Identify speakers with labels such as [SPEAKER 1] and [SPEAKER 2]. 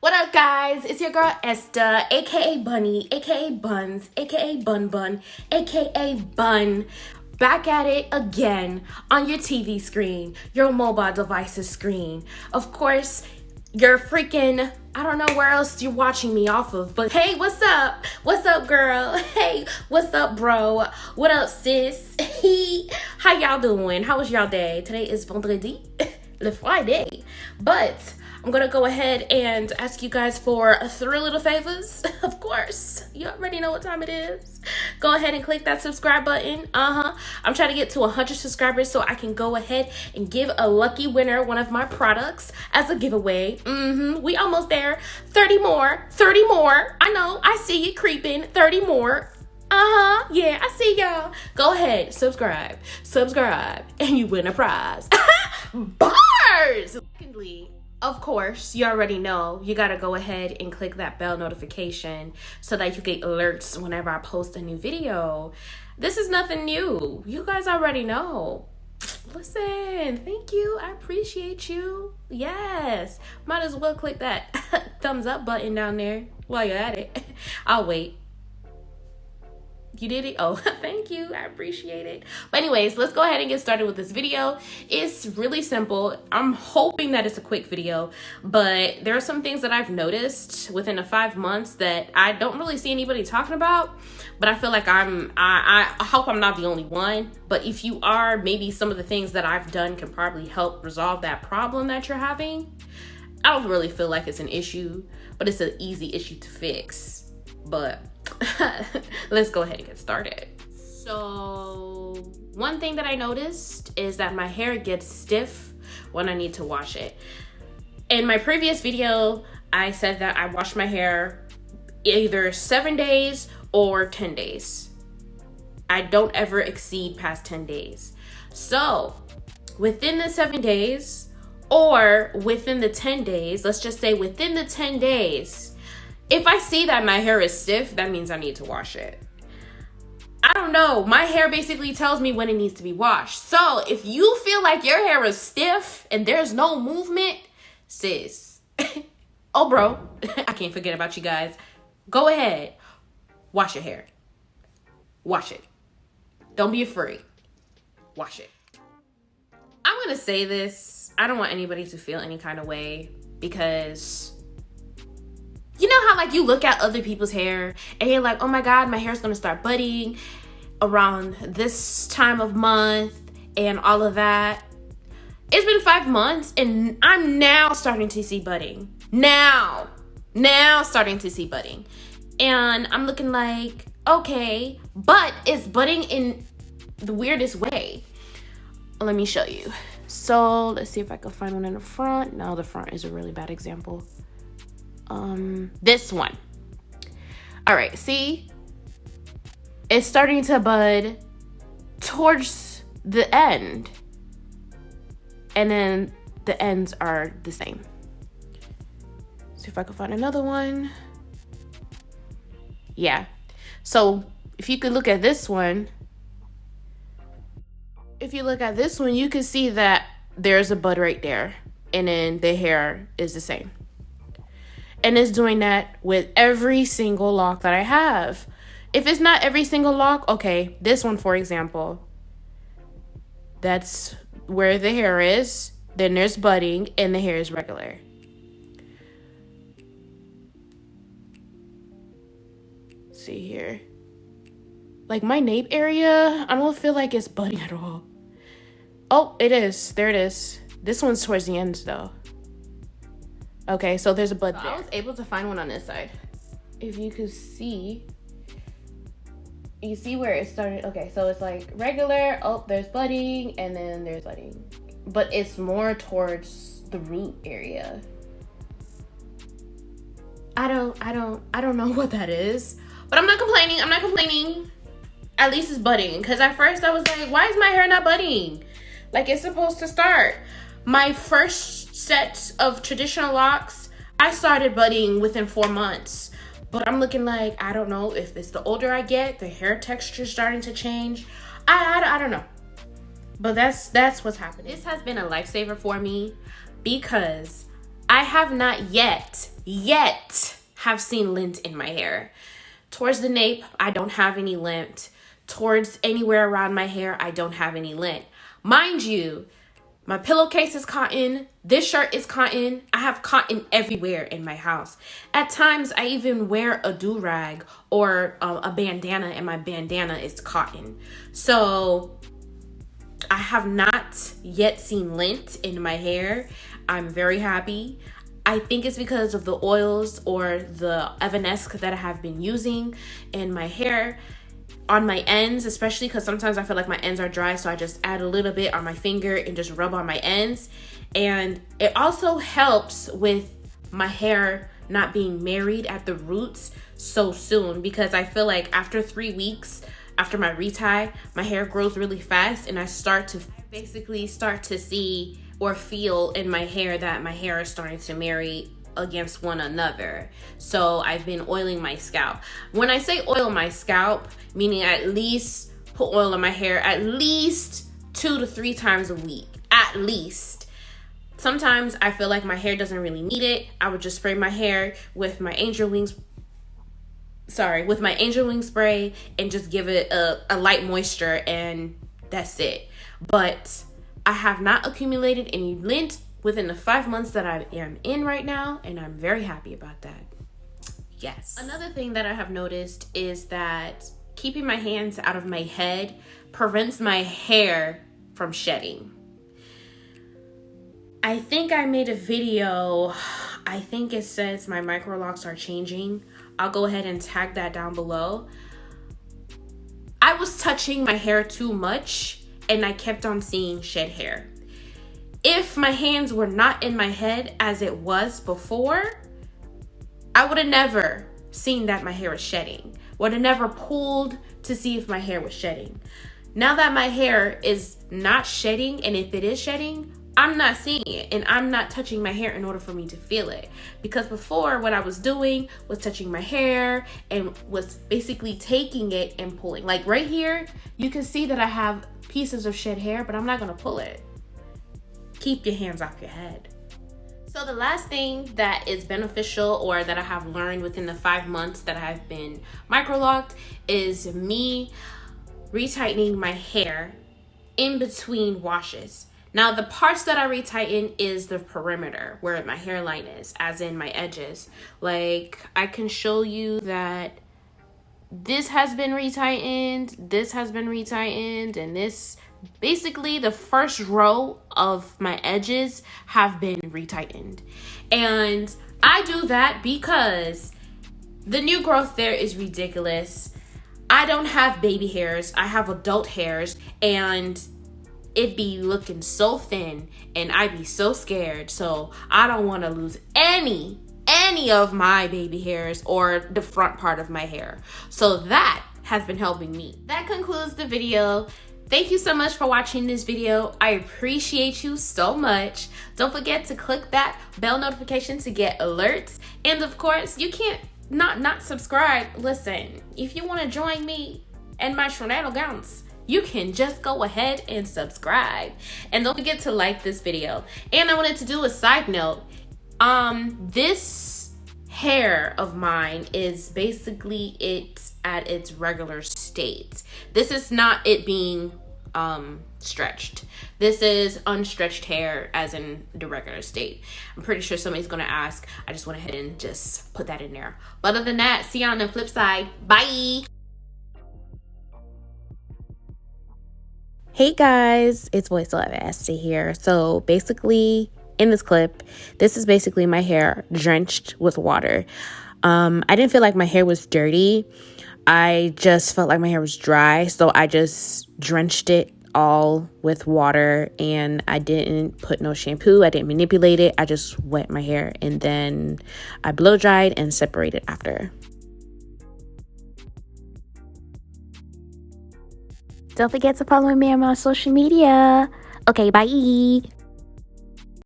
[SPEAKER 1] What up, guys? It's your girl Esther, aka Bunny, aka Buns, aka Bun Bun, aka Bun. Back at it again on your TV screen, your mobile device's screen. Of course, your freaking, I don't know where else you're watching me off of, but hey, what's up? What's up, girl? Hey, what's up, bro? What up, sis? How y'all doing? How was y'all day? Today is Vendredi, le Friday, but I'm gonna go ahead and ask you guys for 3 little favors. Of course, you already know what time it is. Go ahead and click that subscribe button. I'm trying to get to 100 subscribers so I can go ahead and give a lucky winner one of my products as a giveaway. We almost there. 30 more. I know, I see you creeping. 30 more. Yeah, I see y'all. Go ahead, subscribe, and you win a prize. Bars! Secondly, of course, you already know you gotta go ahead and click that bell notification so that you get alerts whenever I post a new video. This is nothing new. You guys already know. Listen, thank you. I appreciate you. Yes. Might as well click that thumbs up button down there while you're at it. I'll wait. You did it? Oh, thank you. I appreciate it. But anyways, let's go ahead and get started with this video. It's really simple. I'm hoping that it's a quick video, but there are some things that I've noticed within the 5 months that I don't really see anybody talking about, but I feel like I hope I'm not the only one. But if you are, maybe some of the things that I've done can probably help resolve that problem that you're having. I don't really feel like it's an issue, but it's an easy issue to fix. But let's go ahead and get started. So one thing that I noticed is that my hair gets stiff when I need to wash it. In my previous video, I said that I wash my hair either 7 days or 10 days. I don't ever exceed past 10 days. So within the 7 days or within the 10 days, let's just say within the 10 days, if I see that my hair is stiff, that means I need to wash it. I don't know. My hair basically tells me when it needs to be washed. So if you feel like your hair is stiff and there's no movement, sis, oh bro, I can't forget about you guys. Go ahead, wash your hair. Wash it. Don't be afraid. Wash it. I'm gonna say this. I don't want anybody to feel any kind of way because you know how like you look at other people's hair and you're like, oh my God, my hair's gonna start budding around this time of month and all of that. It's been 5 months and I'm now starting to see budding. Now starting to see budding. And I'm looking like, okay, but it's budding in the weirdest way. Let me show you. So let's see if I can find one in the front. No, the front is a really bad example. This one. All right, see? It's starting to bud towards the end. And then the ends are the same. See if I can find another one. Yeah. So if you could look at this one, you can see that there's a bud right there. And then the hair is the same. And it's doing that with every single lock that I have. If it's not every single lock, okay, this one, for example, that's where the hair is. Then there's budding and the hair is regular. Let's see here. Like my nape area, I don't feel like it's budding at all. Oh, it is. There it is. This one's towards the end though. Okay, so there's a bud there. I was able to find one on this side. If you could see, you see where it started. Okay, so it's like regular. Oh, there's budding, and then there's budding, but it's more towards the root area. I don't know what that is, but I'm not complaining. At least it's budding. Because at first I was like, why is my hair not budding? Like it's supposed to start. My first set of traditional locks, I started budding within 4 months. But I'm looking like, I don't know if it's the older I get, the hair texture is starting to change. I don't know. But that's what's happening. This has been a lifesaver for me because I have not yet have seen lint in my hair. Towards the nape, I don't have any lint. Towards anywhere around my hair, I don't have any lint. Mind you, my pillowcase is cotton. This shirt is cotton. I have cotton everywhere in my house. At times, I even wear a do-rag or a bandana, and my bandana is cotton. So I have not yet seen lint in my hair. I'm very happy. I think it's because of the oils or the Evanesque that I have been using in my hair. On my ends, especially because sometimes I feel like my ends are dry, so I just add a little bit on my finger and just rub on my ends. And it also helps with my hair not being married at the roots so soon, because I feel like after 3 weeks after my retie, my hair grows really fast, and I basically start to see or feel in my hair that my hair is starting to marry against one another. So I've been oiling my scalp. When I say oil my scalp, meaning at least put oil in my hair at least 2 to 3 times a week, at least. Sometimes I feel like my hair doesn't really need it. I would just spray my hair with my angel wings spray and just give it a light moisture, and that's it. But I have not accumulated any lint within the 5 months that I am in right now, and I'm very happy about that. Yes. Another thing that I have noticed is that keeping my hands out of my head prevents my hair from shedding. I think I made a video, I think it says my Microloc'ds are changing. I'll go ahead and tag that down below. I was touching my hair too much, and I kept on seeing shed hair. If my hands were not in my head as it was before, I would have never seen that my hair is shedding. Would have never pulled to see if my hair was shedding. Now that my hair is not shedding, and if it is shedding, I'm not seeing it, and I'm not touching my hair in order for me to feel it. Because before, what I was doing was touching my hair and was basically taking it and pulling. Like right here, you can see that I have pieces of shed hair, but I'm not gonna pull it. Keep your hands off your head. So the last thing that is beneficial, or that I have learned within the 5 months that I've been microlocked, is me retightening my hair in between washes. Now the parts that I retighten is the perimeter where my hairline is, as in my edges. Like I can show you that this has been retightened, this has been retightened, and this, basically the first row of my edges have been retightened. And I do that because the new growth there is ridiculous. I don't have baby hairs, I have adult hairs, and it be looking so thin, and I be so scared. So I don't want to lose any of my baby hairs or the front part of my hair. So that has been helping me. That concludes the video. Thank you so much for watching this video. I appreciate you so much. Don't forget to click that bell notification to get alerts. And of course, you can't not subscribe. Listen, if you want to join me and my shenanigans, you can just go ahead and subscribe. And don't forget to like this video. And I wanted to do a side note. This hair of mine is basically it at its regular state. This is not it being stretched. This is unstretched hair as in the regular state. I'm pretty sure somebody's gonna ask. I just went ahead and just put that in there. But other than that, see you on the flip side. Bye.
[SPEAKER 2] Hey guys, it's Voiceover here. So basically in this clip, this is basically my hair drenched with water. I didn't feel like my hair was dirty. I just felt like my hair was dry. So I just drenched it all with water, and I didn't put no shampoo. I didn't manipulate it. I just wet my hair, and then I blow dried and separated after. Don't forget to follow me on my social media. Okay, bye.